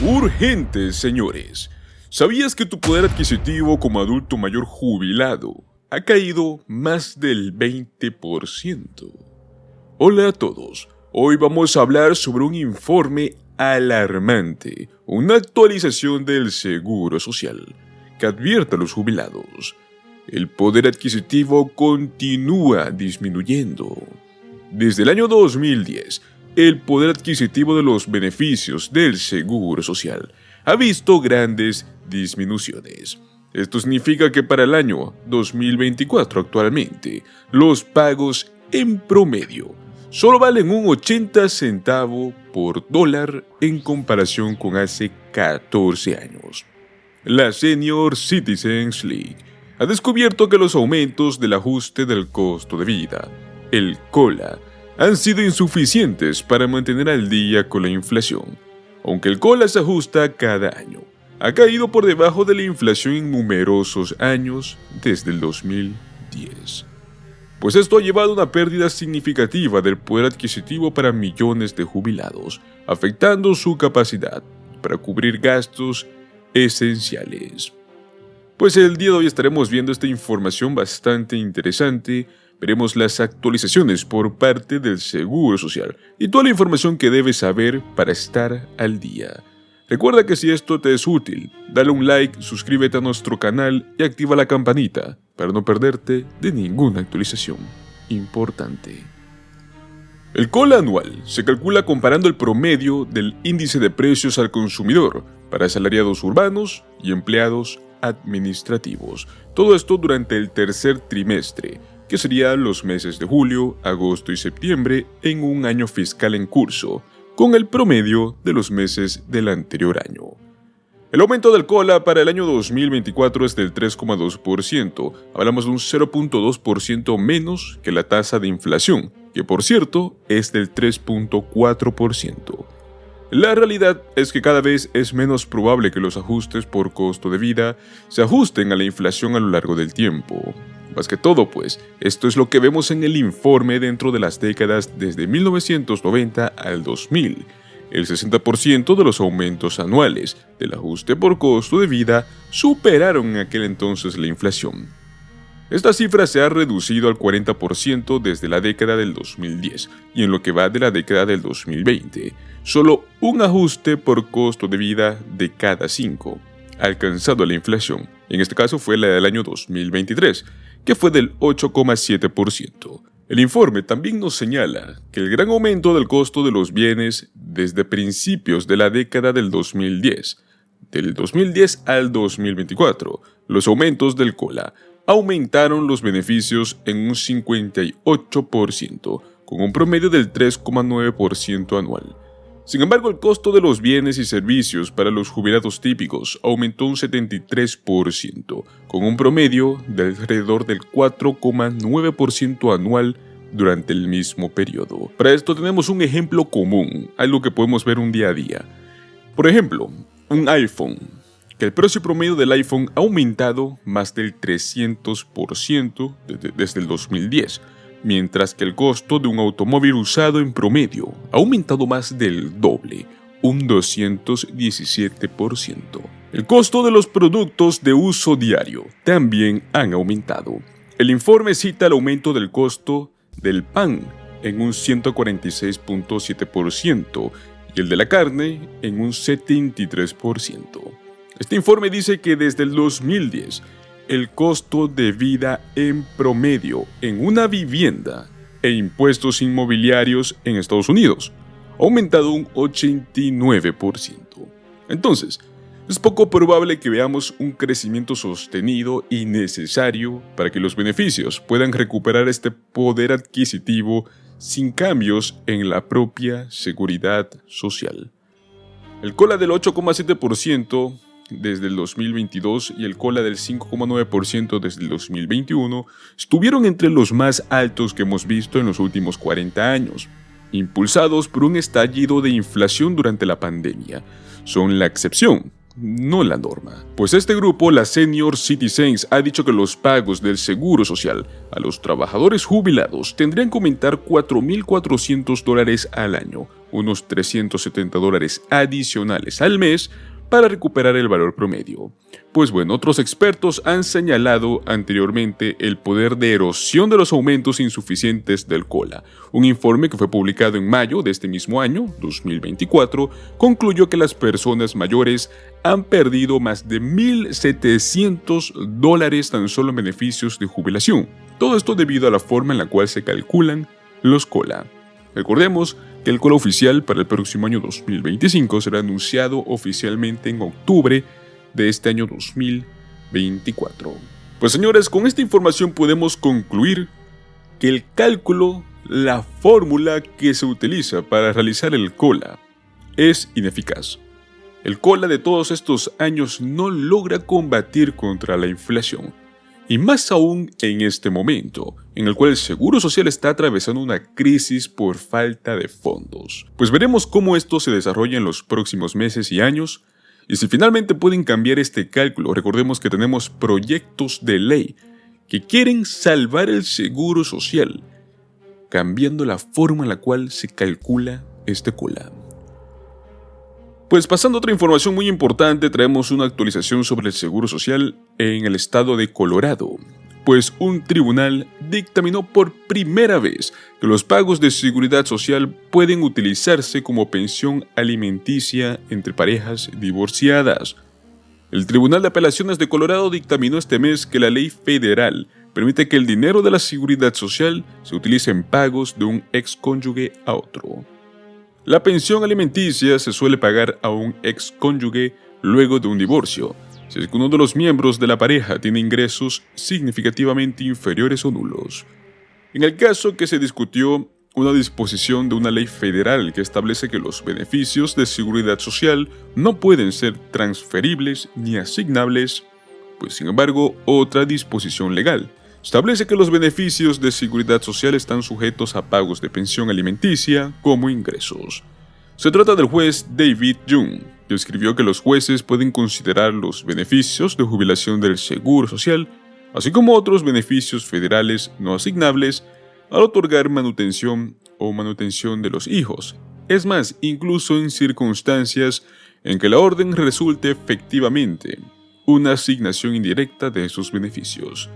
Urgente, señores. ¿Sabías que tu poder adquisitivo como adulto mayor jubilado ha caído más del 20%? Hola a todos. Hoy vamos a hablar sobre un informe alarmante, una actualización del Seguro Social, que advierte a los jubilados. El poder adquisitivo continúa disminuyendo. Desde el año 2010, el poder adquisitivo de los beneficios del Seguro Social ha visto grandes disminuciones. Esto significa que para el año 2024 actualmente, los pagos en promedio solo valen un 80 centavos por dólar en comparación con hace 14 años. La Senior Citizens League ha descubierto que los aumentos del ajuste del costo de vida, el COLA, han sido insuficientes para mantener al día con la inflación. Aunque el COLA se ajusta cada año, ha caído por debajo de la inflación en numerosos años desde el 2010. Pues esto ha llevado a una pérdida significativa del poder adquisitivo para millones de jubilados, afectando su capacidad para cubrir gastos esenciales. Pues el día de hoy estaremos viendo esta información bastante interesante. Veremos las actualizaciones por parte del Seguro Social y toda la información que debes saber para estar al día. Recuerda que si esto te es útil, dale un like, suscríbete a nuestro canal y activa la campanita para no perderte de ninguna actualización importante. El COLA anual se calcula comparando el promedio del índice de precios al consumidor para asalariados urbanos y empleados administrativos. Todo esto durante el tercer trimestre, que serían los meses de julio, agosto y septiembre en un año fiscal en curso, con el promedio de los meses del anterior año. El aumento del COLA para el año 2024 es del 3,2%, hablamos de un 0,2% menos que la tasa de inflación, que por cierto es del 3,4%. La realidad es que cada vez es menos probable que los ajustes por costo de vida se ajusten a la inflación a lo largo del tiempo. Más que todo, pues, esto es lo que vemos en el informe dentro de las décadas desde 1990 al 2000. El 60% de los aumentos anuales del ajuste por costo de vida superaron en aquel entonces la inflación. Esta cifra se ha reducido al 40% desde la década del 2010 y en lo que va de la década del 2020, solo un ajuste por costo de vida de cada 5 ha alcanzado la inflación. En este caso fue la del año 2023, que fue del 8,7%. El informe también nos señala que el gran aumento del costo de los bienes desde principios de la década del 2010, del 2010 al 2024, los aumentos del COLA aumentaron los beneficios en un 58%, con un promedio del 3,9% anual. Sin embargo, el costo de los bienes y servicios para los jubilados típicos aumentó un 73%, con un promedio de alrededor del 4,9% anual durante el mismo periodo. Para esto tenemos un ejemplo común, algo que podemos ver un día a día. Por ejemplo, un iPhone, que el precio promedio del iPhone ha aumentado más del 300% desde el 2010, mientras que el costo de un automóvil usado en promedio ha aumentado más del doble, un 217%. El costo de los productos de uso diario también han aumentado. El informe cita el aumento del costo del pan en un 146,7% y el de la carne en un 73%. Este informe dice que desde el 2010, el costo de vida en promedio en una vivienda e impuestos inmobiliarios en Estados Unidos ha aumentado un 89%. Entonces, es poco probable que veamos un crecimiento sostenido y necesario para que los beneficios puedan recuperar este poder adquisitivo sin cambios en la propia seguridad social. El COLA del 8,7% desde el 2022 y el COLA del 5,9% desde el 2021 estuvieron entre los más altos que hemos visto en los últimos 40 años, impulsados por un estallido de inflación durante la pandemia. Son la excepción, no la norma. Pues este grupo, la Senior Citizens, ha dicho que los pagos del seguro social a los trabajadores jubilados tendrían que aumentar $4.400 al año, unos $370 adicionales al mes, para recuperar el valor promedio. Pues bueno, otros expertos han señalado anteriormente el poder de erosión de los aumentos insuficientes del COLA. Un informe que fue publicado en mayo de este mismo año, 2024, concluyó que las personas mayores han perdido más de $1.700 tan solo en beneficios de jubilación. Todo esto debido a la forma en la cual se calculan los COLA. Recordemos que el COLA oficial para el próximo año 2025 será anunciado oficialmente en octubre de este año 2024. Pues señores, con esta información podemos concluir que el cálculo, la fórmula que se utiliza para realizar el COLA es ineficaz. El COLA de todos estos años no logra combatir contra la inflación. Y más aún en este momento, en el cual el Seguro Social está atravesando una crisis por falta de fondos. Pues veremos cómo esto se desarrolla en los próximos meses y años, y si finalmente pueden cambiar este cálculo. Recordemos que tenemos proyectos de ley que quieren salvar el Seguro Social, cambiando la forma en la cual se calcula este COLA. Pues pasando a otra información muy importante, traemos una actualización sobre el Seguro Social en el estado de Colorado, pues un tribunal dictaminó por primera vez que los pagos de seguridad social pueden utilizarse como pensión alimenticia entre parejas divorciadas. El Tribunal de Apelaciones de Colorado dictaminó este mes que la ley federal permite que el dinero de la seguridad social se utilice en pagos de un excónyuge a otro. La pensión alimenticia se suele pagar a un excónyuge luego de un divorcio, si es que uno de los miembros de la pareja tiene ingresos significativamente inferiores o nulos. En el caso que se discutió una disposición de una ley federal que establece que los beneficios de seguridad social no pueden ser transferibles ni asignables, pues sin embargo otra disposición legal establece que los beneficios de seguridad social están sujetos a pagos de pensión alimenticia como ingresos. Se trata del juez David Jung, que escribió que los jueces pueden considerar los beneficios de jubilación del Seguro Social, así como otros beneficios federales no asignables, al otorgar manutención o manutención de los hijos. Es más, incluso en circunstancias en que la orden resulte efectivamente una asignación indirecta de esos beneficios.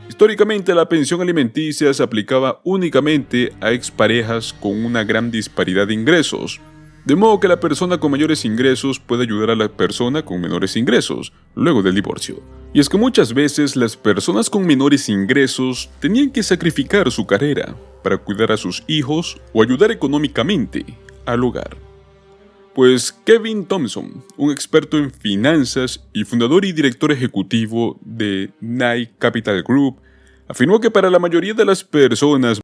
Históricamente, la pensión alimenticia se aplicaba únicamente a exparejas con una gran disparidad de ingresos, de modo que la persona con mayores ingresos puede ayudar a la persona con menores ingresos luego del divorcio. Y es que muchas veces las personas con menores ingresos tenían que sacrificar su carrera para cuidar a sus hijos o ayudar económicamente al hogar. Pues Kevin Thompson, un experto en finanzas y fundador y director ejecutivo de Knight Capital Group, afirmó que para la mayoría de las personas